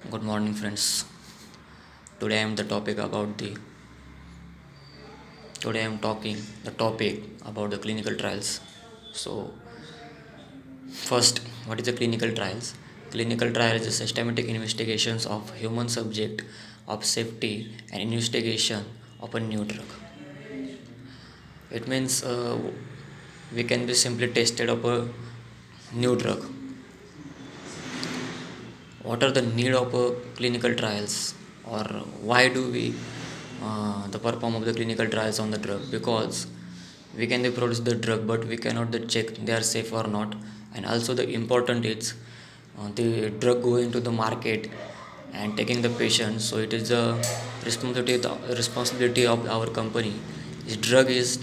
Good morning, friends. Today I am the topic about the today I am talking the topic about the clinical trials. So, first, what is the clinical trials? Clinical trial is a systematic investigations of human subject of safety and investigation of a new drug. It means we can be simply tested of a new drug. What are the need of clinical trials, or why do we the perform of the clinical trials on the drug? Because we can produce the drug, but we cannot check they are safe or not. And also the important is the drug going to the market and taking the patient, so it is the responsibility of our company. This drug is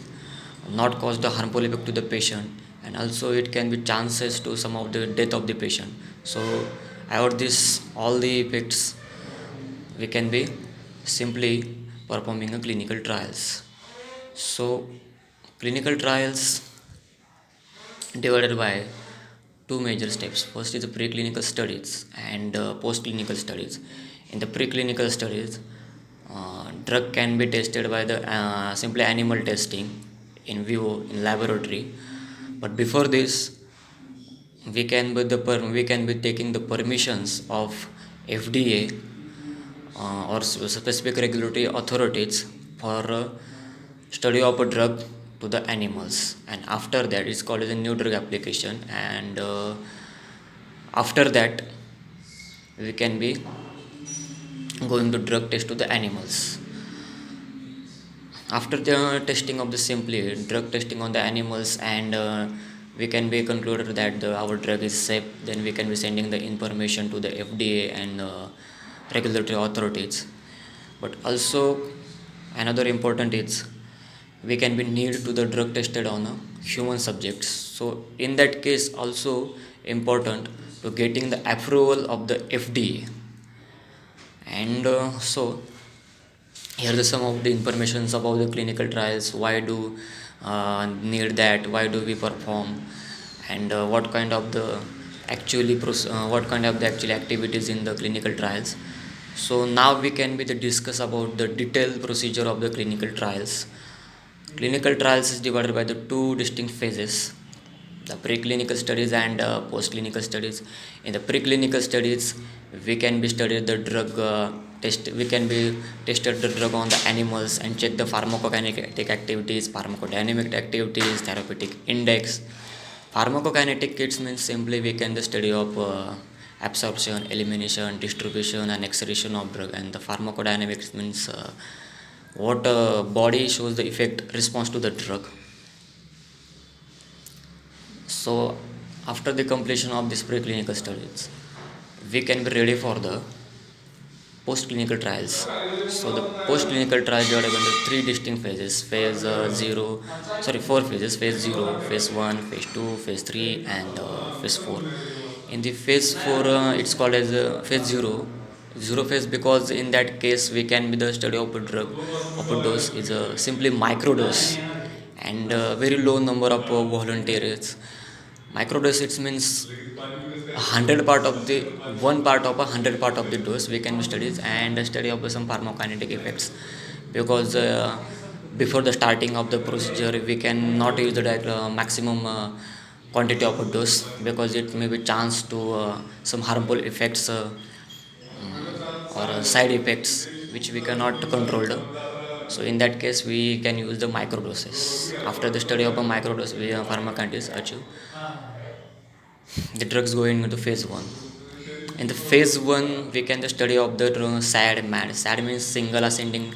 not cause the harmful effect to the patient, and also it can be chances to some of the death of the patient. So avoid this all the effects, we can be simply performing a clinical trials. So clinical trials divided by two major steps. First is the preclinical studies and post-clinical studies. In the preclinical studies, drug can be tested by the simply animal testing in vivo in laboratory. But before this, we can be taking the permissions of FDA or specific regulatory authorities for study of a drug to the animals, and after that it's called as a new drug application. And after that we can be going to drug test to the animals. After the testing of the simply drug testing on the animals, and we can be concluded that our drug is safe, then we can be sending the information to the FDA and regulatory authorities. But also another important is we can be need to the drug tested on human subjects. So in that case also important to getting the approval of the FDA. And so here are some of the informations about the clinical trials. Why do need that? Why do we perform? And what kind of the what kind of the actual activities in the clinical trials? So now we can be the discuss about the detailed procedure of the clinical trials. Clinical trials is divided by the two distinct phases: the preclinical studies and post-clinical studies. In the preclinical studies, we can be studied the drug test. We can be tested the drug on the animals and check the pharmacokinetic activities, pharmacodynamic activities, therapeutic index. Pharmacokinetic kits means simply we can the study of absorption, elimination, distribution, and excretion of drug. And the pharmacodynamics means what body shows the effect response to the drug. So after the completion of this preclinical studies, we can be ready for the post-clinical trials. So the post-clinical trials are divided into three distinct phases: four phases: phase 0, phase 1, phase 2, phase 3, and phase 4. In the phase 4, it's called as phase 0. Zero phase, because in that case we can be the study of a drug of a dose is simply micro dose, and very low number of volunteers. Microdose it means 100 part of the one part of 100 part of the dose we can study, and study of some pharmacokinetic effects. Because before the starting of the procedure we can not use the maximum quantity of a dose, because it may be chance to some harmful effects or side effects which we cannot control. So in that case we can use the microdoses. After the study of a microdose, we pharmacokinetics achieve the drugs going into phase 1. In the phase 1 we can the study of the SAD MAD. SAD means single ascending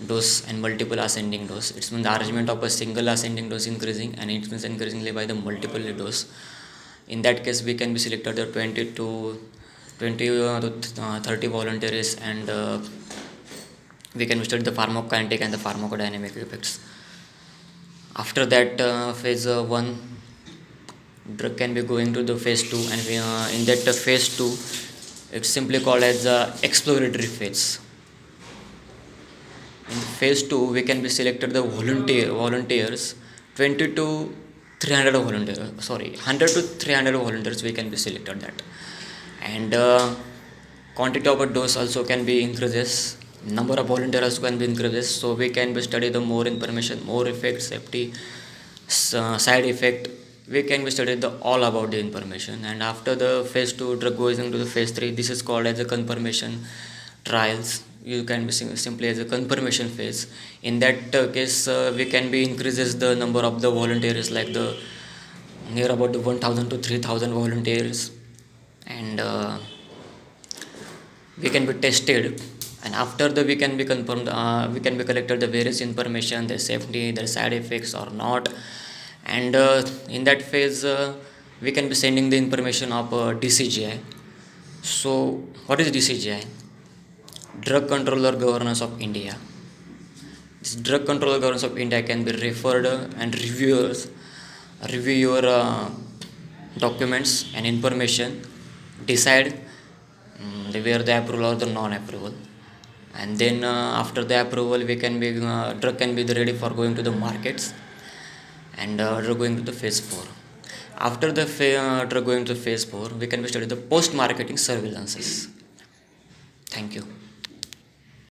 dose and multiple ascending dose. It means the arrangement of a single ascending dose increasing, and it means increasingly by the multiple dose. In that case we can be selected the 20 to 30 volunteers, and we can study the pharmacokinetic and the pharmacodynamic effects. After that phase 1 drug can be going to the phase 2, and in that phase 2 it's simply called as the exploratory phase. In phase 2 we can be selected the volunteers 20 to 300 volunteers, sorry, 100 to 300 volunteers we can be selected that. And quantity of a dose also can be increases, number of volunteers can be increases, so we can be study the more information, more effect, safety, side effect. We can be study the all about the information. And after the phase 2 drug goes into the phase 3, this is called as a confirmation trials. You can be simply as a confirmation phase. In that case, we can be increases the number of the volunteers, like the near about the 1000 to 3000 volunteers. And we can be tested, and after the we can be confirmed, we can be collected the various information, their safety, their side effects or not. And in that phase, we can be sending the information of DCGI. So what is DCGI? Drug Controller Governance of India. This Drug Controller Governance of India can be referred and review your documents and information, decide where the approval or the non-approval. And then after the approval, we can be drug can be ready for going to the markets, and drug going to the phase 4. After the drug going to phase 4, we can be study the post marketing surveillances. Thank you.